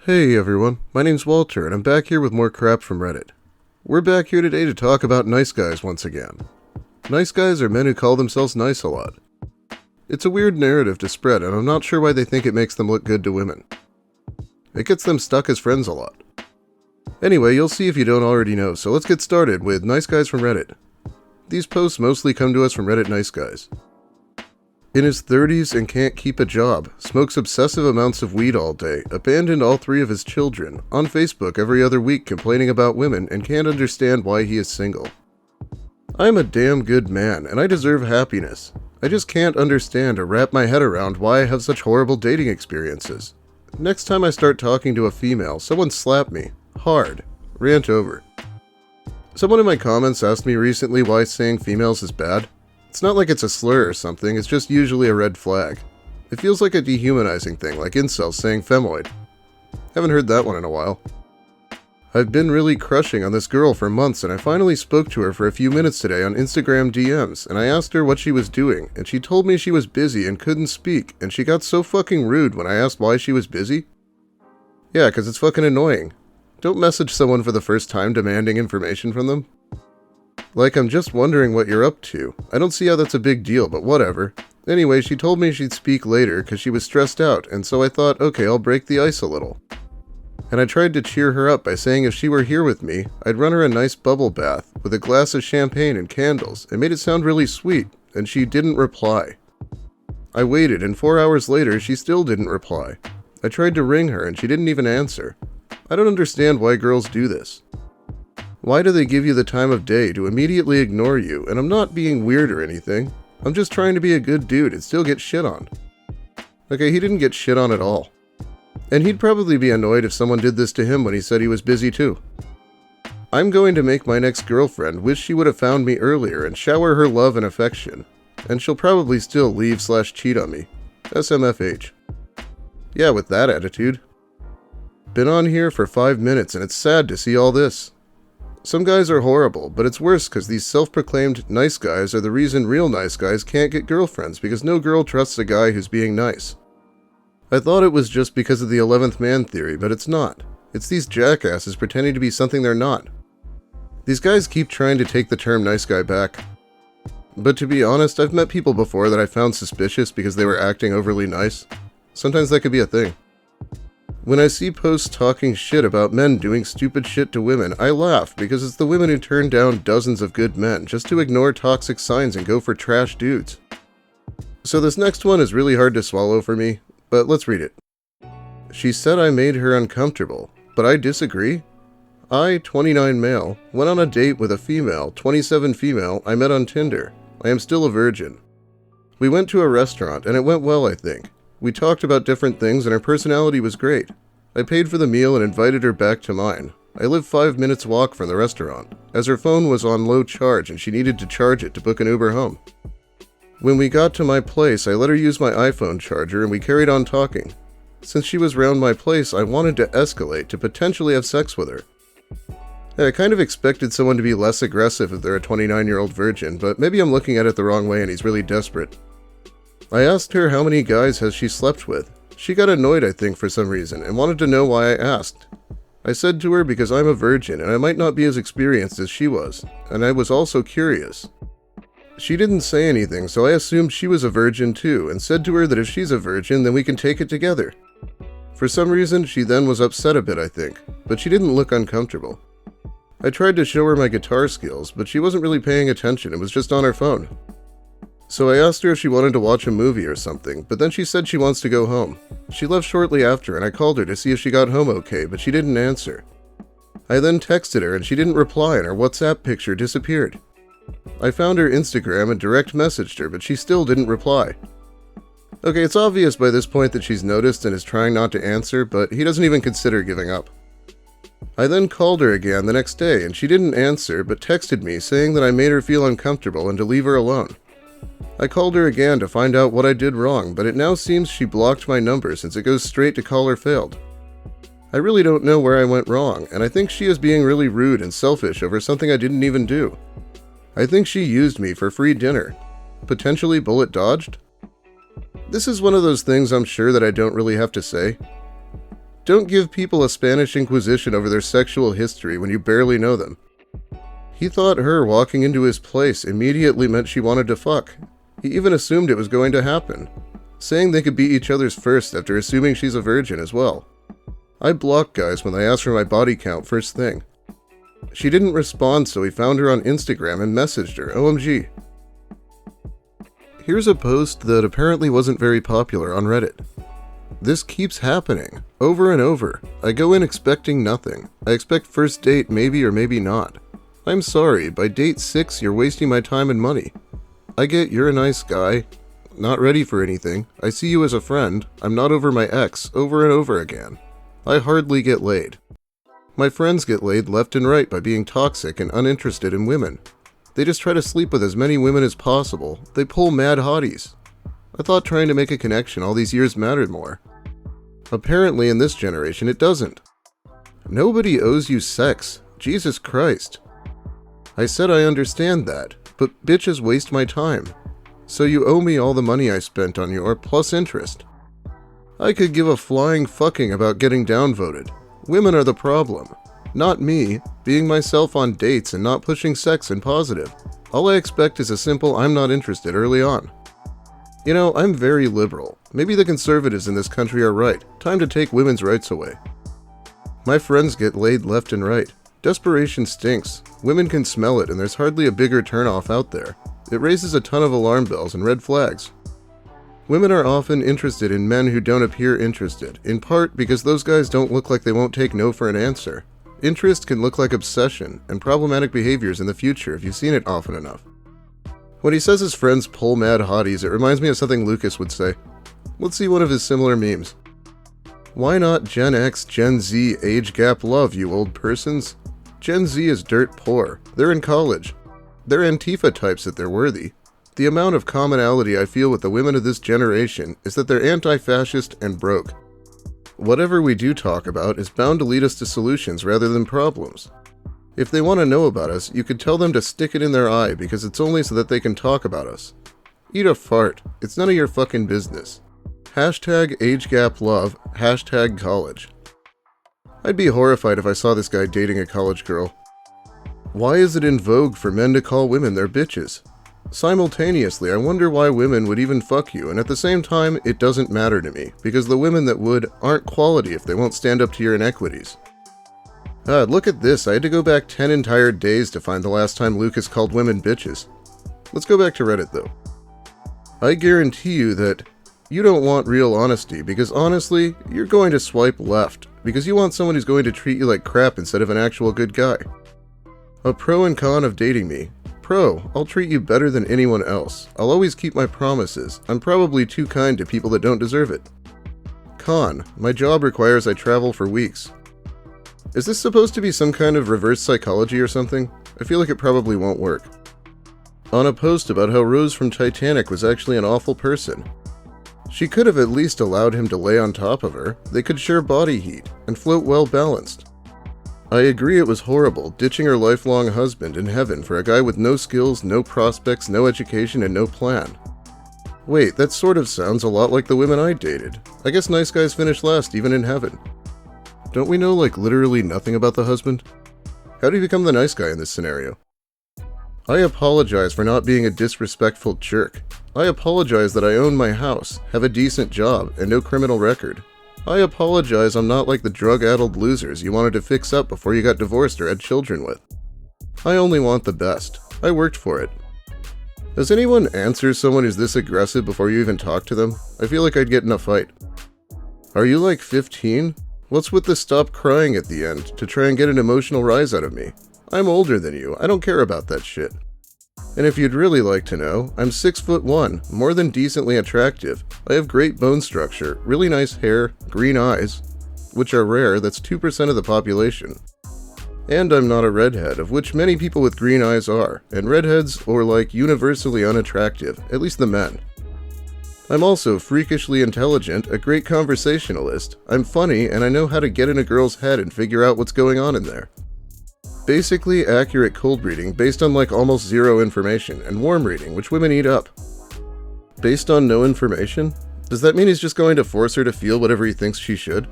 Hey everyone, my name's Walter and I'm back here with more crap from Reddit. We're back here today to talk about nice guys once again. Nice guys are men who call themselves nice a lot. It's a weird narrative to spread and I'm not sure why they think it makes them look good to women. It gets them stuck as friends a lot. Anyway, you'll see if you don't already know, so let's get started with nice guys from Reddit. These posts mostly come to us from Reddit nice guys. In his 30s and can't keep a job, smokes obsessive amounts of weed all day, abandoned all 3 of his children, on Facebook every other week complaining about women and can't understand why he is single. I am a damn good man and I deserve happiness. I just can't understand or wrap my head around why I have such horrible dating experiences. Next time I start talking to a female, someone slap me. Hard. Rant over. Someone in my comments asked me recently why saying females is bad. It's not like it's a slur or something, it's just usually a red flag. It feels like a dehumanizing thing, like incels saying femoid. Haven't heard that one in a while. I've been really crushing on this girl for months and I finally spoke to her for a few minutes today on Instagram DMs and I asked her what she was doing and she told me she was busy and couldn't speak and she got so fucking rude when I asked why she was busy. Yeah, 'cause it's fucking annoying. Don't message someone for the first time demanding information from them. Like, I'm just wondering what you're up to. I don't see how that's a big deal, but whatever. Anyway, she told me she'd speak later because she was stressed out, and so I thought, okay, I'll break the ice a little. And I tried to cheer her up by saying if she were here with me, I'd run her a nice bubble bath with a glass of champagne and candles, and made it sound really sweet, and she didn't reply. I waited, and 4 hours later, she still didn't reply. I tried to ring her, and she didn't even answer. I don't understand why girls do this. Why do they give you the time of day to immediately ignore you? And I'm not being weird or anything. I'm just trying to be a good dude and still get shit on. Okay, he didn't get shit on at all. And he'd probably be annoyed if someone did this to him when he said he was busy too. I'm going to make my next girlfriend wish she would have found me earlier and shower her love and affection. And she'll probably still leave/cheat on me. SMFH. Yeah, with that attitude. Been on here for 5 minutes and it's sad to see all this. Some guys are horrible, but it's worse because these self-proclaimed nice guys are the reason real nice guys can't get girlfriends because no girl trusts a guy who's being nice. I thought it was just because of the 11th man theory, but it's not. It's these jackasses pretending to be something they're not. These guys keep trying to take the term nice guy back. But to be honest, I've met people before that I found suspicious because they were acting overly nice. Sometimes that could be a thing. When I see posts talking shit about men doing stupid shit to women, I laugh because it's the women who turn down dozens of good men just to ignore toxic signs and go for trash dudes. So this next one is really hard to swallow for me, but let's read it. She said I made her uncomfortable, but I disagree. I, 29 male, went on a date with a female, 27 female, I met on Tinder. I am still a virgin. We went to a restaurant and it went well, I think. We talked about different things and her personality was great. I paid for the meal and invited her back to mine. I live 5 minutes walk from the restaurant, as her phone was on low charge and she needed to charge it to book an Uber home. When we got to my place, I let her use my iPhone charger and we carried on talking. Since she was round my place, I wanted to escalate to potentially have sex with her. I kind of expected someone to be less aggressive if they're a 29-year-old virgin, but maybe I'm looking at it the wrong way and he's really desperate. I asked her how many guys has she slept with. She got annoyed, I think, for some reason, and wanted to know why I asked. I said to her because I'm a virgin and I might not be as experienced as she was, and I was also curious. She didn't say anything, so I assumed she was a virgin too, and said to her that if she's a virgin, then we can take it together. For some reason, she then was upset a bit, I think, but she didn't look uncomfortable. I tried to show her my guitar skills, but she wasn't really paying attention and was just on her phone. So I asked her if she wanted to watch a movie or something, but then she said she wants to go home. She left shortly after and I called her to see if she got home okay, but she didn't answer. I then texted her and she didn't reply and her WhatsApp picture disappeared. I found her Instagram and direct messaged her, but she still didn't reply. Okay, it's obvious by this point that she's noticed and is trying not to answer, but he doesn't even consider giving up. I then called her again the next day and she didn't answer, but texted me saying that I made her feel uncomfortable and to leave her alone. I called her again to find out what I did wrong, but it now seems she blocked my number since it goes straight to caller failed. I really don't know where I went wrong, and I think she is being really rude and selfish over something I didn't even do. I think she used me for free dinner. Potentially bullet dodged? This is one of those things I'm sure that I don't really have to say. Don't give people a Spanish Inquisition over their sexual history when you barely know them. He thought her walking into his place immediately meant she wanted to fuck. He even assumed it was going to happen, saying they could be each other's first after assuming she's a virgin as well. I block guys when they ask for my body count first thing. She didn't respond, so he found her on Instagram and messaged her, OMG. Here's a post that apparently wasn't very popular on Reddit. This keeps happening, over and over. I go in expecting nothing. I expect first date maybe or maybe not. I'm sorry, by date 6 you're wasting my time and money. I get you're a nice guy, not ready for anything. I see you as a friend. I'm not over my ex, over and over again. I hardly get laid. My friends get laid left and right by being toxic and uninterested in women. They just try to sleep with as many women as possible. They pull mad hotties. I thought trying to make a connection all these years mattered more. Apparently in this generation it doesn't. Nobody owes you sex. Jesus Christ. I said I understand that, but bitches waste my time. So you owe me all the money I spent on you, plus interest. I could give a flying fucking about getting downvoted. Women are the problem. Not me, being myself on dates and not pushing sex and positive. All I expect is a simple I'm not interested early on. You know, I'm very liberal. Maybe the conservatives in this country are right. Time to take women's rights away. My friends get laid left and right. Desperation stinks. Women can smell it, and there's hardly a bigger turnoff out there. It raises a ton of alarm bells and red flags. Women are often interested in men who don't appear interested, in part because those guys don't look like they won't take no for an answer. Interest can look like obsession and problematic behaviors in the future if you've seen it often enough. When he says his friends pull mad hotties, it reminds me of something Lucas would say. Let's see one of his similar memes. Why not Gen X, Gen Z age gap love, you old persons? Gen Z is dirt poor. They're in college. They're Antifa types if they're worthy. The amount of commonality I feel with the women of this generation is that they're anti-fascist and broke. Whatever we do talk about is bound to lead us to solutions rather than problems. If they want to know about us, you could tell them to stick it in their eye because it's only so that they can talk about us. Eat a fart. It's none of your fucking business. Hashtag age gap love, hashtag college. I'd be horrified if I saw this guy dating a college girl. Why is it in vogue for men to call women their bitches? Simultaneously, I wonder why women would even fuck you, and at the same time, it doesn't matter to me, because the women that would aren't quality if they won't stand up to your inequities. Look at this, I had to go back 10 entire days to find the last time Lucas called women bitches. Let's go back to Reddit though. I guarantee you that you don't want real honesty, because honestly, you're going to swipe left, because you want someone who's going to treat you like crap instead of an actual good guy. A pro and con of dating me. Pro, I'll treat you better than anyone else. I'll always keep my promises. I'm probably too kind to people that don't deserve it. Con, my job requires I travel for weeks. Is this supposed to be some kind of reverse psychology or something? I feel like it probably won't work. On a post about how Rose from Titanic was actually an awful person. She could have at least allowed him to lay on top of her. They could share body heat and float well balanced. I agree it was horrible, ditching her lifelong husband in heaven for a guy with no skills, no prospects, no education, and no plan. Wait, that sort of sounds a lot like the women I dated. I guess nice guys finish last, even in heaven. Don't we know, like, literally nothing about the husband? How do you become the nice guy in this scenario? I apologize for not being a disrespectful jerk. I apologize that I own my house, have a decent job, and no criminal record. I apologize I'm not like the drug-addled losers you wanted to fix up before you got divorced or had children with. I only want the best. I worked for it. Does anyone answer someone who's this aggressive before you even talk to them? I feel like I'd get in a fight. Are you like 15? What's with the stop crying at the end to try and get an emotional rise out of me? I'm older than you. I don't care about that shit. And if you'd really like to know, I'm 6'1", more than decently attractive. I have great bone structure, really nice hair, green eyes, which are rare, that's 2% of the population. And I'm not a redhead, of which many people with green eyes are, and redheads are like universally unattractive, at least the men. I'm also freakishly intelligent, a great conversationalist, I'm funny, and I know how to get in a girl's head and figure out what's going on in there. Basically accurate cold reading based on like almost zero information, and warm reading, which women eat up. Based on no information? Does that mean he's just going to force her to feel whatever he thinks she should?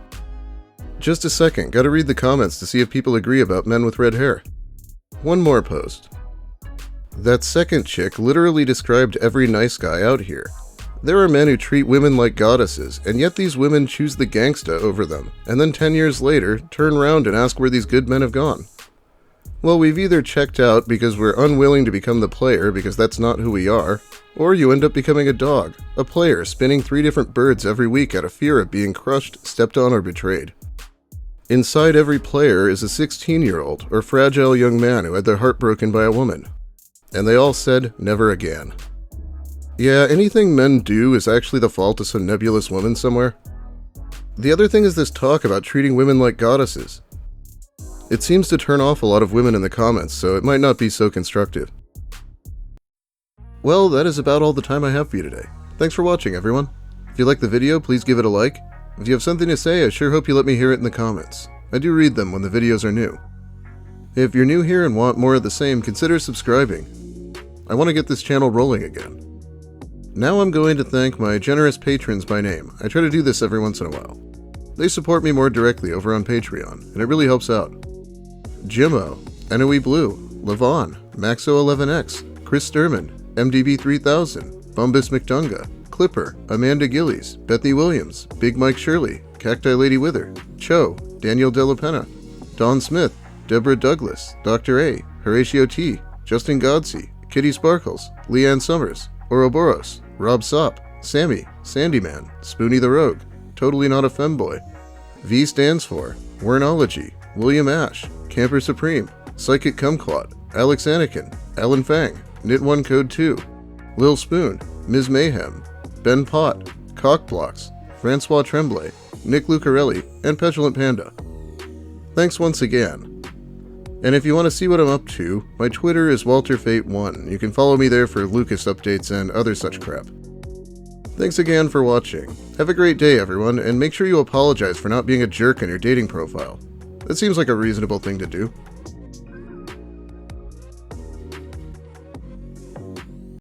Just a second, gotta read the comments to see if people agree about men with red hair. One more post. That second chick literally described every nice guy out here. There are men who treat women like goddesses, and yet these women choose the gangsta over them, and then 10 years later, turn around and ask where these good men have gone. Well, we've either checked out because we're unwilling to become the player because that's not who we are, or you end up becoming a dog, a player spinning 3 different birds every week out of fear of being crushed, stepped on, or betrayed. Inside every player is a 16-year-old or fragile young man who had their heart broken by a woman. And they all said, never again. Yeah, anything men do is actually the fault of some nebulous woman somewhere. The other thing is this talk about treating women like goddesses. It seems to turn off a lot of women in the comments, so it might not be so constructive. Well, that is about all the time I have for you today. Thanks for watching, everyone. If you liked the video, please give it a like. If you have something to say, I sure hope you let me hear it in the comments. I do read them when the videos are new. If you're new here and want more of the same, consider subscribing. I want to get this channel rolling again. Now I'm going to thank my generous patrons by name. I try to do this every once in a while. They support me more directly over on Patreon, and it really helps out. Jimmo, Noe Blue, Levon, Maxo11X, Chris Sturman, MDB3000, Bumbus McDunga, Clipper, Amanda Gillies, Bethany Williams, Big Mike Shirley, Cacti Lady Wither, Cho, Daniel Della Penna, Don Smith, Deborah Douglas, Dr. A, Horatio T, Justin Godsey, Kitty Sparkles, Leanne Summers, Ouroboros, Rob Sop, Sammy, Sandyman, Spoonie the Rogue, Totally Not a Femboy, V stands for, Wernology, William Ash, Camper Supreme, Psychic Kumquat, Alex Anakin, Alan Fang, Knit1 Code 2, Lil Spoon, Ms. Mayhem, Ben Pott, Cockblocks, Francois Tremblay, Nick Lucarelli, and Petulant Panda. Thanks once again. And if you want to see what I'm up to, my Twitter is WalterFate1. You can follow me there for Lucas updates and other such crap. Thanks again for watching. Have a great day, everyone, and make sure you apologize for not being a jerk on your dating profile. That seems like a reasonable thing to do.